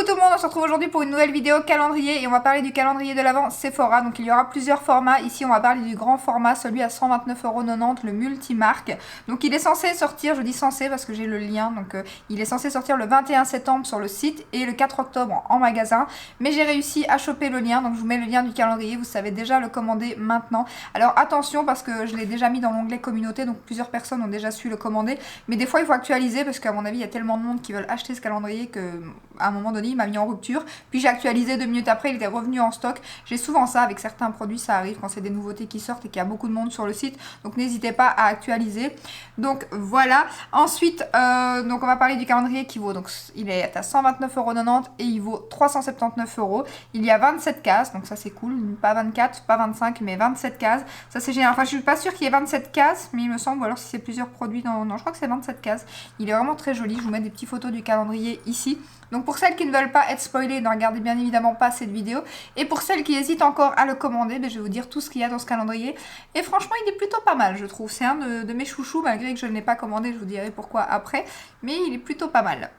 tout le monde, on se retrouve aujourd'hui pour une nouvelle vidéo calendrier et on va parler du calendrier de l'Avent Sephora. Donc il y aura plusieurs formats, ici on va parler du grand format, celui à 129,90 €, le multimarque. Donc il est censé sortir, je dis censé parce que j'ai le lien, donc il est censé sortir le 21 septembre sur le site et le 4 octobre en magasin. Mais j'ai réussi à choper le lien, donc je vous mets le lien du calendrier, vous savez déjà le commander maintenant. Alors attention parce que je l'ai déjà mis dans l'onglet communauté, donc plusieurs personnes ont déjà su le commander. Mais des fois il faut actualiser parce qu'à mon avis il y a tellement de monde qui veulent acheter ce calendrier que à un moment donné il m'a mis en rupture. Puis j'ai actualisé 2 minutes après, il était revenu en stock. J'ai souvent ça avec certains produits, ça arrive quand c'est des nouveautés qui sortent et qu'il y a beaucoup de monde sur le site. Donc n'hésitez pas à actualiser. Donc voilà. Ensuite, donc on va parler du calendrier qui vaut, donc il est à 129,90 € et il vaut 379 €. Il y a 27 cases, donc ça c'est cool. Pas 24, pas 25, mais 27 cases. Ça c'est génial. Enfin, je suis pas sûre qu'il y ait 27 cases, mais il me semble, ou alors si c'est plusieurs produits, non, je crois que c'est 27 cases. Il est vraiment très joli. Je vous mets des petites photos du calendrier ici. Donc pour celles qui ne veulent pas être spoilées, ne regardez bien évidemment pas cette vidéo. Et pour celles qui hésitent encore à le commander, je vais vous dire tout ce qu'il y a dans ce calendrier. Et franchement, il est plutôt pas mal, je trouve. C'est un de mes chouchous, malgré que je ne l'ai pas commandé, je vous dirai pourquoi après. Mais il est plutôt pas mal.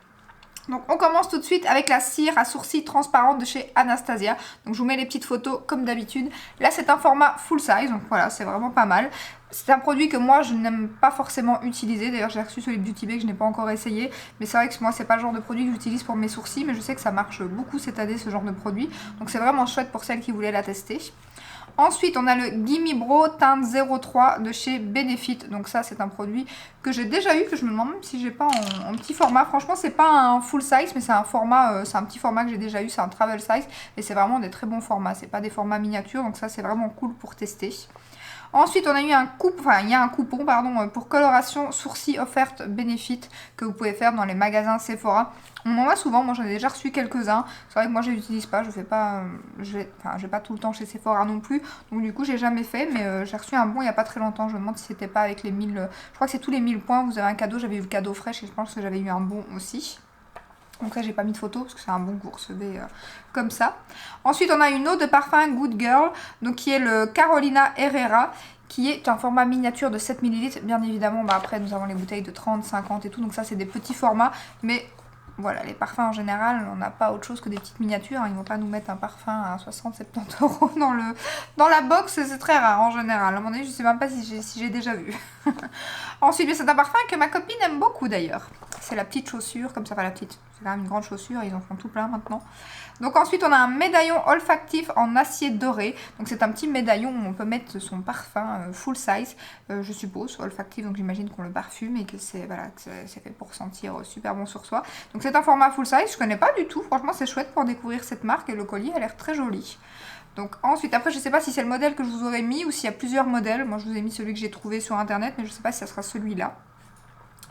Donc on commence tout de suite avec la cire à sourcils transparente de chez Anastasia. Donc je vous mets les petites photos comme d'habitude. Là c'est un format full size, donc voilà, c'est vraiment pas mal. C'est un produit que moi je n'aime pas forcément utiliser. D'ailleurs j'ai reçu celui de Beauty Bay que je n'ai pas encore essayé. Mais c'est vrai que moi c'est pas le genre de produit que j'utilise pour mes sourcils. Mais je sais que ça marche beaucoup cette année ce genre de produit. Donc c'est vraiment chouette pour celles qui voulaient la tester. Ensuite, on a le Gimme Brow Teinte 03 de chez Benefit. Donc ça, c'est un produit que j'ai déjà eu, que je me demande même si j'ai pas en petit format. Franchement, c'est pas un full size, mais c'est un format, c'est un petit format que j'ai déjà eu, c'est un travel size. Et c'est vraiment des très bons formats, c'est pas des formats miniatures, donc ça, c'est vraiment cool pour tester. Ensuite, on a eu il y a un coupon pour coloration sourcils offerte Benefit que vous pouvez faire dans les magasins Sephora. On en a souvent, moi j'en ai déjà reçu quelques-uns. C'est vrai que moi je les utilise pas, je vais pas tout le temps chez Sephora non plus. Donc du coup, j'ai jamais fait, mais j'ai reçu un bon il y a pas très longtemps. Je me demande si c'était pas avec les 1000, je crois que c'est tous les 1000 points, vous avez un cadeau. J'avais eu le cadeau fraîche et je pense que j'avais eu un bon aussi. Donc là j'ai pas mis de photo parce que c'est un bon que vous recevez comme ça. Ensuite on a une eau de parfum Good Girl, donc qui est le Carolina Herrera, qui est un format miniature de 7 ml. Bien évidemment, après nous avons les bouteilles de 30, 50 et tout, donc ça c'est des petits formats. Mais voilà, les parfums en général, on n'a pas autre chose que des petites miniatures. Ils ne vont pas nous mettre un parfum à 60-70 € dans la box, c'est très rare en général. À mon avis, je ne sais même pas si j'ai déjà vu. Ensuite, c'est un parfum que ma copine aime beaucoup d'ailleurs. C'est la petite chaussure, comme ça, enfin la petite, c'est quand même une grande chaussure, ils en font tout plein maintenant. Donc ensuite, on a un médaillon olfactif en acier doré. Donc c'est un petit médaillon où on peut mettre son parfum full size, je suppose, olfactif, donc j'imagine qu'on le parfume et que c'est fait pour sentir super bon sur soi. Donc c'est un format full size, je connais pas du tout, franchement c'est chouette pour découvrir cette marque et le collier a l'air très joli. Donc ensuite, après je sais pas si c'est le modèle que je vous aurais mis ou s'il y a plusieurs modèles. Moi je vous ai mis celui que j'ai trouvé sur internet, mais je sais pas si ça sera celui-là.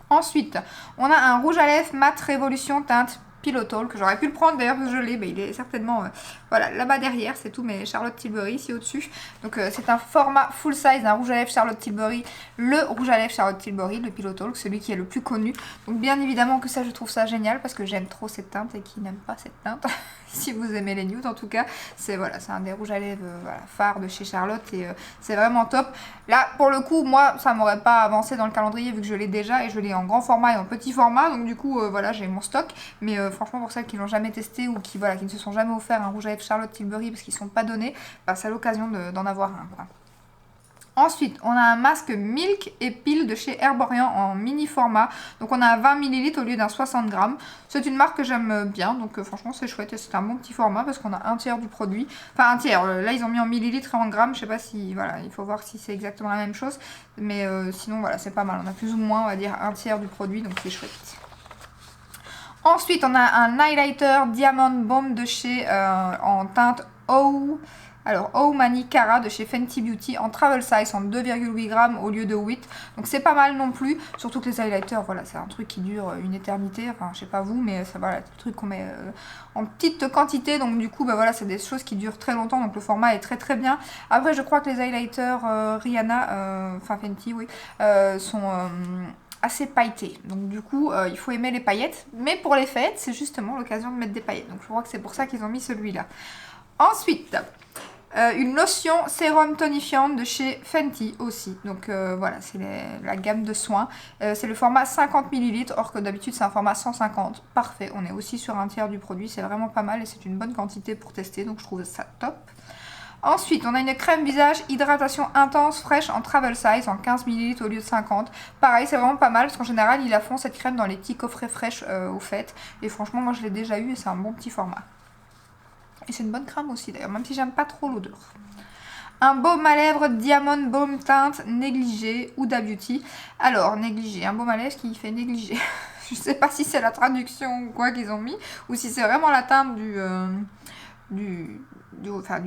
Ensuite, on a un rouge à lèvres mat Révolution teinte Pillow Talk, que j'aurais pu le prendre d'ailleurs parce que je l'ai, mais il est certainement voilà, là-bas derrière, c'est tout, mais Charlotte Tilbury ici au-dessus. Donc c'est un format full size, un rouge à lèvres Charlotte Tilbury, le rouge à lèvres Charlotte Tilbury, le Pillow Talk, celui qui est le plus connu. Donc bien évidemment que ça je trouve ça génial parce que j'aime trop cette teinte et qui n'aime pas cette teinte. Si vous aimez les nudes en tout cas, c'est un des rouges à lèvres phares de chez Charlotte et c'est vraiment top. Là pour le coup, moi ça m'aurait pas avancé dans le calendrier vu que je l'ai déjà et je l'ai en grand format et en petit format, donc du coup voilà, j'ai mon stock. Mais franchement pour celles qui l'ont jamais testé ou qui ne se sont jamais offert un rouge à lèvres Charlotte Tilbury parce qu'ils ne sont pas donnés, c'est l'occasion d'en avoir un quoi. Ensuite, on a un masque Milk et Peel de chez Herborian en mini format. Donc on a un 20 ml au lieu d'un 60 g. C'est une marque que j'aime bien, donc franchement c'est chouette. Et c'est un bon petit format parce qu'on a un tiers du produit. Enfin un tiers, là ils ont mis en millilitres et en grammes. Je sais pas si, voilà, il faut voir si c'est exactement la même chose. Mais sinon voilà, c'est pas mal. On a plus ou moins, on va dire, un tiers du produit, donc c'est chouette. Ensuite, on a un highlighter Diamond Bomb de chez, en teinte Oh Mani Cara de chez Fenty Beauty en travel size en 2,8 g au lieu de 8. Donc c'est pas mal non plus. Surtout que les highlighters, voilà, c'est un truc qui dure une éternité. Enfin, je sais pas vous, mais ça, voilà, c'est le truc qu'on met en petite quantité. Donc du coup, voilà, c'est des choses qui durent très longtemps. Donc le format est très très bien. Après, je crois que les highlighters Rihanna, enfin Fenty, oui, sont assez pailletés. Donc du coup, il faut aimer les paillettes. Mais pour les fêtes, c'est justement l'occasion de mettre des paillettes. Donc je crois que c'est pour ça qu'ils ont mis celui-là. Ensuite, Une lotion sérum tonifiante de chez Fenty aussi. Donc voilà, c'est la gamme de soins. C'est le format 50 ml, or que d'habitude c'est un format 150. Parfait, on est aussi sur un tiers du produit, c'est vraiment pas mal et c'est une bonne quantité pour tester, donc je trouve ça top. Ensuite, on a une crème visage hydratation intense fraîche en travel size en 15 ml au lieu de 50. Pareil, c'est vraiment pas mal parce qu'en général, ils la font cette crème dans les petits coffrets fraîches au fait. Et franchement, moi je l'ai déjà eu et c'est un bon petit format. Et c'est une bonne crème aussi d'ailleurs, même si j'aime pas trop l'odeur. Un baume à lèvres Diamond Baume Teinte négligé Huda Beauty. Alors, négligé, un baume à lèvres qui fait négligé. Je sais pas si c'est la traduction ou quoi qu'ils ont mis, ou si c'est vraiment la teinte du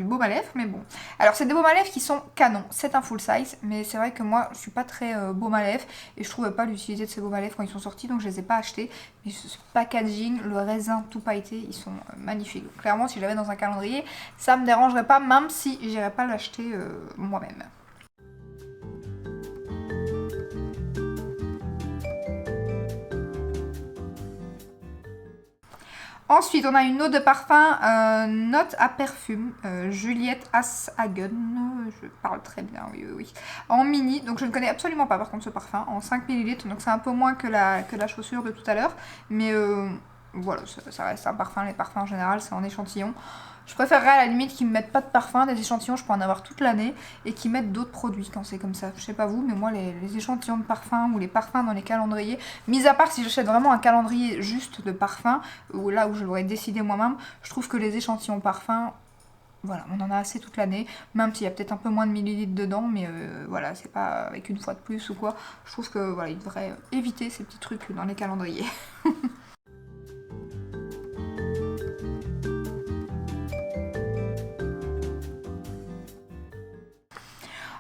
baume à lèvres, mais bon. Alors c'est des baumes à lèvres qui sont canons, c'est un full size, mais c'est vrai que moi je suis pas très baume à lèvres et je trouvais pas l'utilité de ces baumes à lèvres quand ils sont sortis, donc je les ai pas achetés. Mais ce packaging, le raisin tout pailleté, ils sont magnifiques. Donc, clairement si je l'avais dans un calendrier, ça me dérangerait pas, même si j'irais pas l'acheter moi-même. Ensuite, on a une eau de parfum, note à perfume, Juliette Ashagen, je parle très bien, oui, oui, oui, en mini, donc je ne connais absolument pas par contre ce parfum, en 5 ml, donc c'est un peu moins que la chaussure de tout à l'heure, mais voilà, ça reste un parfum, les parfums en général, c'est en échantillon. Je préférerais à la limite qu'ils ne mettent pas de parfum, des échantillons je peux en avoir toute l'année, et qu'ils mettent d'autres produits quand c'est comme ça. Je sais pas vous, mais moi les échantillons de parfum ou les parfums dans les calendriers, mis à part si j'achète vraiment un calendrier juste de parfum, ou là où je l'aurais décidé moi-même, je trouve que les échantillons parfum, voilà, on en a assez toute l'année, même s'il y a peut-être un peu moins de millilitres dedans, mais voilà, c'est pas avec une fois de plus ou quoi. Je trouve que voilà, ils devraient éviter ces petits trucs dans les calendriers.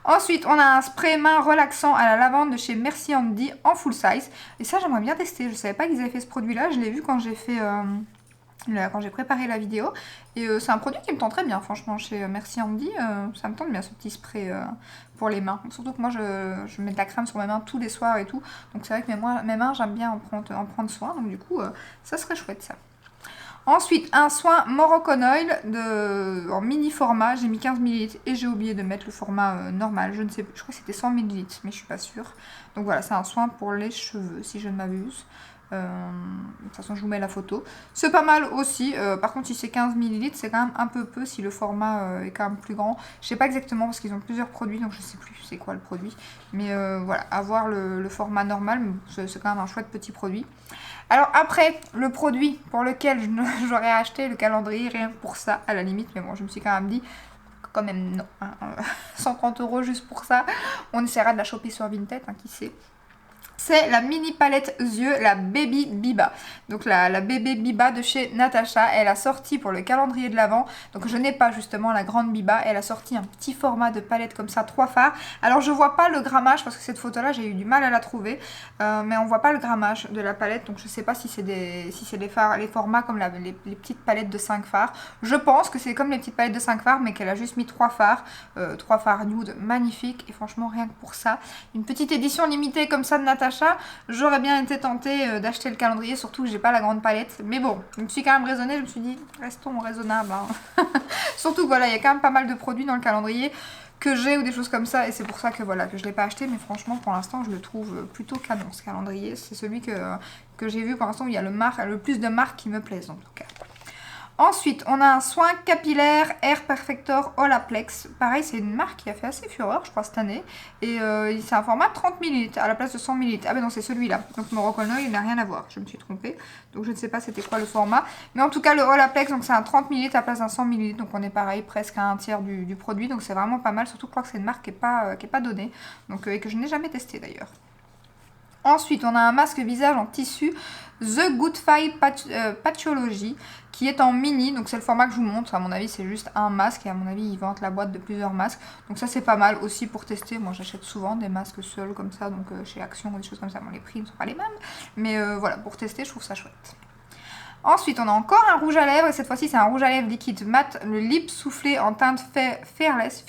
Ensuite, on a un spray main relaxant à la lavande de chez Merci Handy en full size. Et ça, j'aimerais bien tester. Je savais pas qu'ils avaient fait ce produit-là. Je l'ai vu quand j'ai fait... quand j'ai préparé la vidéo. Et c'est un produit qui me tente très bien, franchement, chez Merci Handy. Ça me tente bien, ce petit spray pour les mains. Surtout que moi, je mets de la crème sur mes mains tous les soirs et tout. Donc c'est vrai que mes mains, j'aime bien en prendre soin. Donc du coup, ça serait chouette, ça. Ensuite, un soin Moroccan Oil en mini format. J'ai mis 15 ml et j'ai oublié de mettre le format normal. Je ne sais plus, je crois que c'était 100 ml, mais je suis pas sûre. Donc voilà, c'est un soin pour les cheveux, si je ne m'abuse. De toute façon, je vous mets la photo. C'est pas mal aussi. Par contre, si c'est 15 ml, c'est quand même un peu peu si le format est quand même plus grand. Je sais pas exactement parce qu'ils ont plusieurs produits, donc je sais plus c'est quoi le produit. Mais voilà, avoir le format normal, c'est quand même un chouette petit produit. Alors après, le produit pour lequel j'aurais acheté le calendrier, rien que pour ça, à la limite, mais bon, je me suis quand même dit, quand même non, hein, 130 € juste pour ça, on essaiera de la choper sur Vinted, hein, qui sait. C'est la mini palette yeux, la Baby Biba. Donc la bébé Biba de chez Natacha. Elle a sorti pour le calendrier de l'Avent. Donc je n'ai pas justement la grande Biba. Elle a sorti un petit format de palette comme ça, 3 fards. Alors je vois pas le grammage parce que cette photo-là, j'ai eu du mal à la trouver. Mais on voit pas le grammage de la palette. Donc je sais pas si c'est les formats comme les petites palettes de 5 fards. Je pense que c'est comme les petites palettes de 5 fards, mais qu'elle a juste mis 3 fards. 3 fards nude magnifiques. Et franchement, rien que pour ça, une petite édition limitée comme ça de Natacha. J'aurais bien été tentée d'acheter le calendrier, surtout que j'ai pas la grande palette. Mais bon, je me suis quand même raisonnée, je me suis dit, restons raisonnables. Hein. Surtout que voilà, il y a quand même pas mal de produits dans le calendrier que j'ai ou des choses comme ça. Et c'est pour ça que voilà, que je l'ai pas acheté. Mais franchement, pour l'instant, je le trouve plutôt canon, ce calendrier. C'est celui que j'ai vu pour l'instant où il y a le plus de marques qui me plaisent en tout cas. Ensuite, on a un soin capillaire Air Perfector Olaplex. Pareil, c'est une marque qui a fait assez fureur, je crois, cette année. Et c'est un format 30 ml à la place de 100 ml. Ah ben non, c'est celui-là. Donc Moroccan Oil, il n'a rien à voir. Je me suis trompée. Donc je ne sais pas c'était quoi le format. Mais en tout cas, le Olaplex, donc c'est un 30 ml à la place d'un 100 ml. Donc on est pareil, presque à un tiers du produit. Donc c'est vraiment pas mal. Surtout que je crois que c'est une marque qui n'est pas donnée. Donc, et que je n'ai jamais testé d'ailleurs. Ensuite, on a un masque visage en tissu The Good Fight Patchology qui est en mini, donc c'est le format que je vous montre. À mon avis, c'est juste un masque et à mon avis, ils vendent la boîte de plusieurs masques. Donc ça, c'est pas mal aussi pour tester. Moi, j'achète souvent des masques seuls comme ça, donc chez Action ou des choses comme ça. Bon, les prix ne sont pas les mêmes, mais voilà, pour tester, je trouve ça chouette. Ensuite, on a encore un rouge à lèvres, et cette fois-ci, c'est un rouge à lèvres liquide mat, le Lip Soufflé en teinte Fearless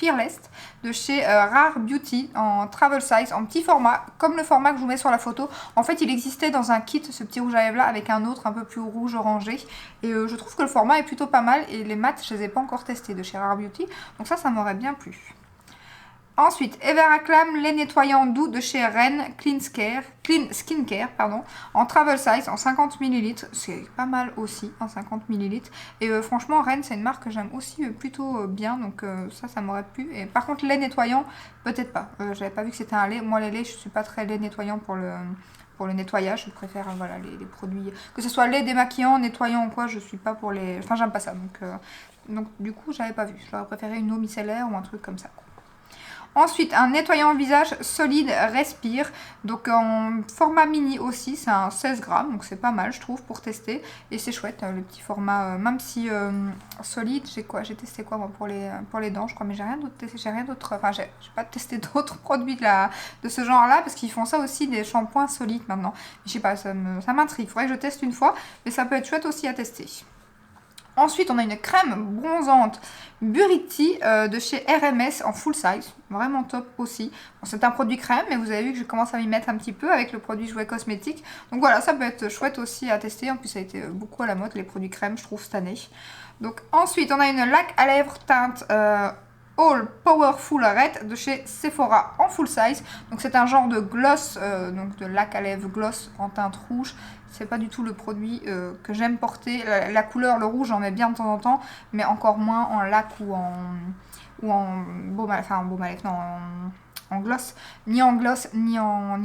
de chez Rare Beauty en travel size, en petit format, comme le format que je vous mets sur la photo. En fait, il existait dans un kit, ce petit rouge à lèvres là, avec un autre un peu plus rouge orangé. Et je trouve que le format est plutôt pas mal, et les mats, je les ai pas encore testés de chez Rare Beauty, donc ça m'aurait bien plu. Ensuite, Everaclam, les nettoyants doux de chez Ren Clean Skincare, pardon, en travel size, en 50 ml. C'est pas mal aussi, en 50 ml. Et franchement, Ren, c'est une marque que j'aime aussi plutôt bien, donc ça m'aurait plu. Et par contre, lait nettoyant, peut-être pas. J'avais pas vu que c'était un lait. Moi, les laits, je suis pas très lait nettoyant pour le nettoyage. Je préfère voilà, les produits, que ce soit lait démaquillant, nettoyant ou quoi, je suis pas pour les... Enfin, j'aime pas ça, donc du coup, j'avais pas vu. J'aurais préféré une eau micellaire ou un truc comme ça, quoi. Ensuite, un nettoyant visage solide Respire, donc en format mini aussi, c'est un 16 grammes, donc c'est pas mal je trouve pour tester. Et c'est chouette, le petit format, même si solide, j'ai testé quoi moi pour les dents je crois, mais j'ai rien d'autre, enfin j'ai pas testé d'autres produits de ce genre là, parce qu'ils font ça aussi, des shampoings solides maintenant. Je sais pas, ça m'intrigue, faudrait que je teste une fois, mais ça peut être chouette aussi à tester. Ensuite, on a une crème bronzante Buriti de chez RMS en full size. Vraiment top aussi. Bon, c'est un produit crème, mais vous avez vu que je commence à m'y mettre un petit peu avec le produit jouet cosmétique. Donc voilà, ça peut être chouette aussi à tester. En plus, ça a été beaucoup à la mode, les produits crème, je trouve, cette année. Donc ensuite, on a une laque à lèvres teinte... All Powerful Red de chez Sephora en full size. Donc c'est un genre de gloss, donc de lac à lèvres gloss en teinte rouge. C'est pas du tout le produit que j'aime porter. La couleur, le rouge, j'en mets bien de temps en temps, mais encore moins en lac ou en baume, enfin en baume à lèvres, non, en gloss, ni en gloss, ni en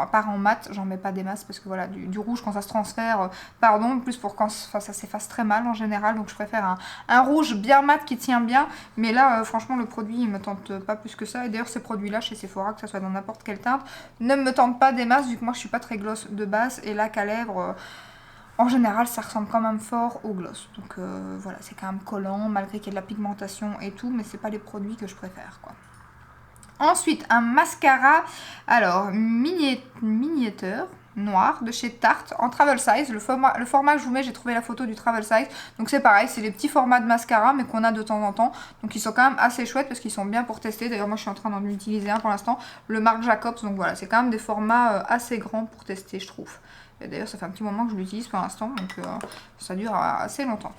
part en mat, j'en mets pas des masses parce que voilà, du rouge quand ça se transfère, pardon, plus pour quand ça s'efface très mal en général, donc je préfère un rouge bien mat qui tient bien, mais là franchement le produit il me tente pas plus que ça, et d'ailleurs ces produits là chez Sephora, que ça soit dans n'importe quelle teinte, ne me tentent pas des masses vu que moi je suis pas très gloss de base, et lac à lèvres... en général, ça ressemble quand même fort au gloss. Donc voilà, c'est quand même collant, malgré qu'il y ait de la pigmentation et tout, mais c'est pas les produits que je préfère, quoi. Ensuite, un mascara, alors, miniature noir de chez Tarte en travel size. Le format que je vous mets, j'ai trouvé la photo du travel size. Donc c'est pareil, c'est les petits formats de mascara, mais qu'on a de temps en temps. Donc ils sont quand même assez chouettes parce qu'ils sont bien pour tester. D'ailleurs, moi je suis en train d'en utiliser un pour l'instant, le Marc Jacobs. Donc voilà, c'est quand même des formats assez grands pour tester, je trouve. Et d'ailleurs, ça fait un petit moment que je l'utilise pour l'instant, donc ça dure assez longtemps.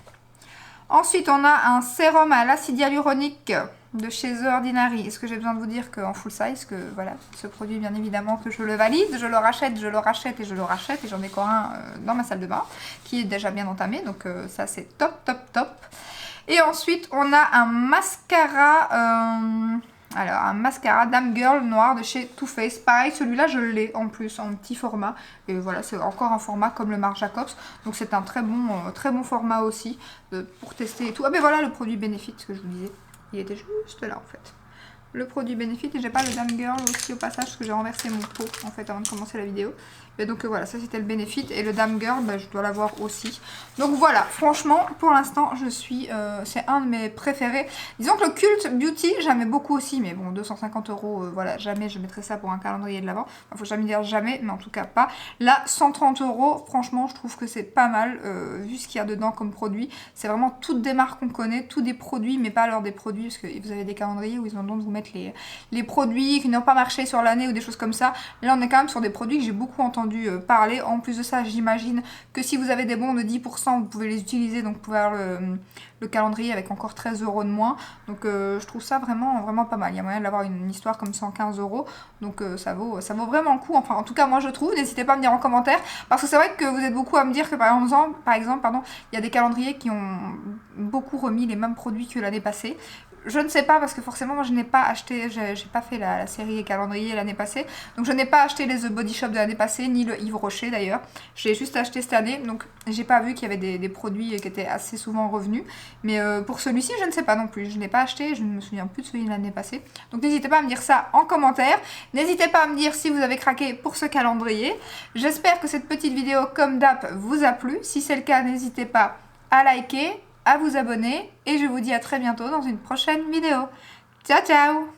Ensuite, on a un sérum à l'acide hyaluronique de chez The Ordinary. Est-ce que j'ai besoin de vous dire qu'en full size, que voilà, ce produit, bien évidemment, que je le valide, je le rachète, et j'en ai encore un dans ma salle de bain, qui est déjà bien entamé, donc ça c'est top, top, top. Et ensuite, on a un mascara... alors, un mascara Dame Girl noir de chez Too Faced. Pareil, celui-là, je l'ai en plus, en petit format. Et voilà, c'est encore un format comme le Marc Jacobs. Donc, c'est un très bon format aussi pour tester et tout. Ah, mais voilà le produit Benefit, ce que je vous disais. Il était juste là, en fait. Le produit Benefit. Et j'ai pas le Dame Girl aussi au passage, parce que j'ai renversé mon pot, en fait, avant de commencer la vidéo. Et donc voilà, ça c'était le Benefit, et le Dame Girl, bah, je dois l'avoir aussi. Donc voilà, franchement, pour l'instant, c'est un de mes préférés. Disons que le Cult Beauty, j'aimais beaucoup aussi, mais bon, 250 €, voilà, jamais je mettrais ça pour un calendrier de l'Avent. Enfin, faut jamais dire jamais, mais en tout cas pas. Là, 130 €, franchement, je trouve que c'est pas mal, vu ce qu'il y a dedans comme produit. C'est vraiment toutes des marques qu'on connaît, tous des produits, mais pas alors des produits, parce que vous avez des calendriers où ils ont le don de vous mettre les produits qui n'ont pas marché sur l'année ou des choses comme ça. Là, on est quand même sur des produits que j'ai beaucoup entendu parler. En plus de ça, j'imagine que si vous avez des bons de 10%, vous pouvez les utiliser, donc vous pouvez avoir le calendrier avec encore 13 € de moins. Donc je trouve ça vraiment, vraiment pas mal. Il y a moyen d'avoir une histoire comme 115 €, donc ça vaut vraiment le coup. Enfin, en tout cas, moi je trouve. N'hésitez pas à me dire en commentaire, parce que c'est vrai que vous êtes beaucoup à me dire que par exemple, il y a des calendriers qui ont beaucoup remis les mêmes produits que l'année passée. Je ne sais pas, parce que forcément moi je n'ai pas acheté, j'ai pas fait la série calendrier l'année passée, donc je n'ai pas acheté les The Body Shop de l'année passée, ni le Yves Rocher d'ailleurs, je l'ai juste acheté cette année, donc j'ai pas vu qu'il y avait des produits qui étaient assez souvent revenus, mais pour celui-ci je ne sais pas non plus, je n'ai pas acheté, je ne me souviens plus de celui de l'année passée, donc n'hésitez pas à me dire ça en commentaire, n'hésitez pas à me dire si vous avez craqué pour ce calendrier. J'espère que cette petite vidéo comme d'hab vous a plu, si c'est le cas n'hésitez pas à liker, à vous abonner, et je vous dis à très bientôt dans une prochaine vidéo. Ciao ciao!